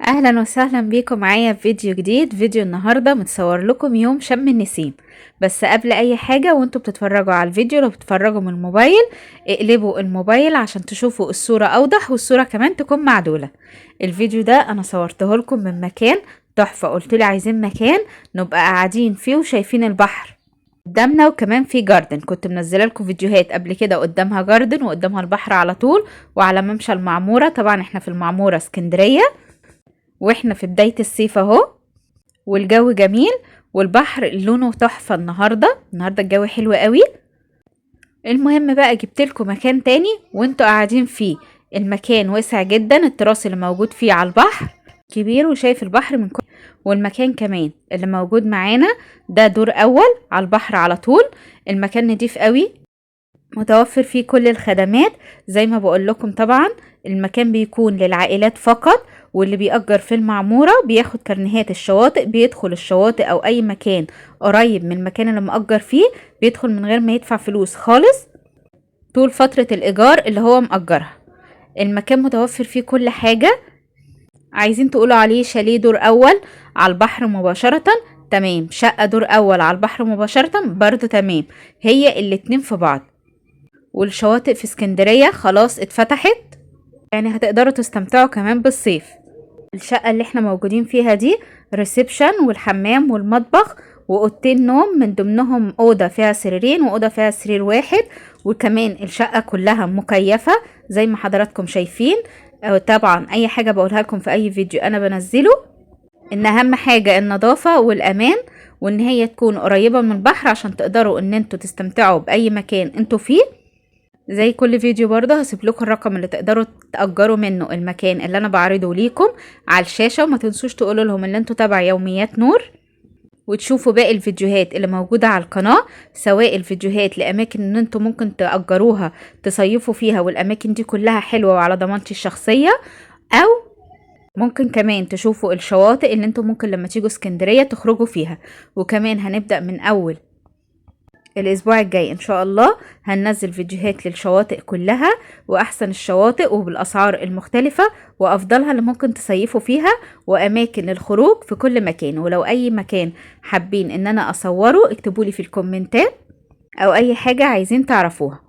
اهلا وسهلا بيكم معايا في فيديو جديد. فيديو النهارده متصور لكم يوم شم النسيم. بس قبل اي حاجه وانتوا بتتفرجوا على الفيديو، لو بتتفرجوا من الموبايل اقلبوا الموبايل عشان تشوفوا الصوره اوضح والصوره كمان تكون معدوله. الفيديو ده انا صورته لكم من مكان تحفه، قلت لي عايزين مكان نبقى قاعدين فيه وشايفين البحر قدامنا، وكمان في جاردن. كنت منزله لكم فيديوهات قبل كده قدامها جاردن وقدامها البحر على طول، وعلى ممشى المعموره. طبعا احنا في المعموره اسكندريه، واحنا في بداية الصيف اهو، والجو جميل والبحر لونه تحفة. النهاردة الجو حلو قوي. المهم بقى جبت لكم مكان تاني وانتوا قاعدين فيه. المكان واسع جدا، التراس اللي موجود فيه على البحر كبير وشايف البحر من كل، والمكان كمان اللي موجود معانا ده دور اول على البحر على طول. المكان نضيف قوي، متوفر فيه كل الخدمات زي ما بقول لكم. طبعا المكان بيكون للعائلات فقط، واللي بيأجر في المعمورة بياخد كرنيهات الشواطئ، بيدخل الشواطئ او اي مكان قريب من المكان اللي مأجر فيه بيدخل من غير ما يدفع فلوس خالص طول فترة الإيجار اللي هو مأجرها. المكان متوفر فيه كل حاجة. عايزين تقولوا عليه شاليه دور أول على البحر مباشرة، تمام. شقة دور أول على البحر مباشرة برضو تمام. هي الاتنين في بعض. والشواطئ في اسكندرية خلاص اتفتحت، يعني هتقدروا تستمتعوا كمان بالصيف. الشقة اللي احنا موجودين فيها دي ريسبشن والحمام والمطبخ وأوضتين نوم، من ضمنهم أوضة فيها سريرين وأوضة فيها سرير واحد. وكمان الشقة كلها مكيفة زي ما حضراتكم شايفين. طبعا أي حاجة بقولها لكم في أي فيديو أنا بنزله، إن أهم حاجة النظافة والأمان، وإن هي تكون قريبة من البحر عشان تقدروا إن انتوا تستمتعوا بأي مكان انتوا فيه. زي كل فيديو برضه هسيب لكم الرقم اللي تقدروا تأجروا منه المكان اللي انا بعرضه ليكم على الشاشة، وما تنسوش تقولوا لهم ان انتوا تبع يوميات نور، وتشوفوا باقي الفيديوهات اللي موجودة على القناة، سواء الفيديوهات لأماكن ان انتوا ممكن تأجروها تصيفوا فيها، والأماكن دي كلها حلوة وعلى ضمانتي الشخصية، أو ممكن كمان تشوفوا الشواطئ اللي انتوا ممكن لما تيجوا اسكندرية تخرجوا فيها. وكمان هنبدأ من أول الاسبوع الجاي ان شاء الله هننزل فيديوهات للشواطئ كلها، واحسن الشواطئ وبالاسعار المختلفة وافضلها اللي ممكن تصيفوا فيها، واماكن الخروج في كل مكان. ولو اي مكان حابين ان انا اصوره اكتبولي في الكومنتات، او اي حاجة عايزين تعرفوها.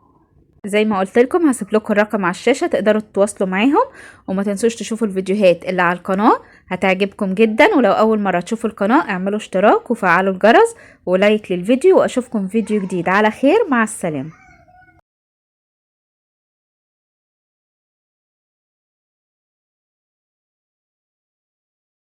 زي ما قلت لكم هسيب لكم الرقم على الشاشة تقدروا تتواصلوا معاهم. وما تنسوش تشوفوا الفيديوهات اللي على القناة هتعجبكم جدا. ولو اول مرة تشوفوا القناة اعملوا اشتراك وفعلوا الجرس ولايك للفيديو، واشوفكم فيديو جديد على خير. مع السلامة.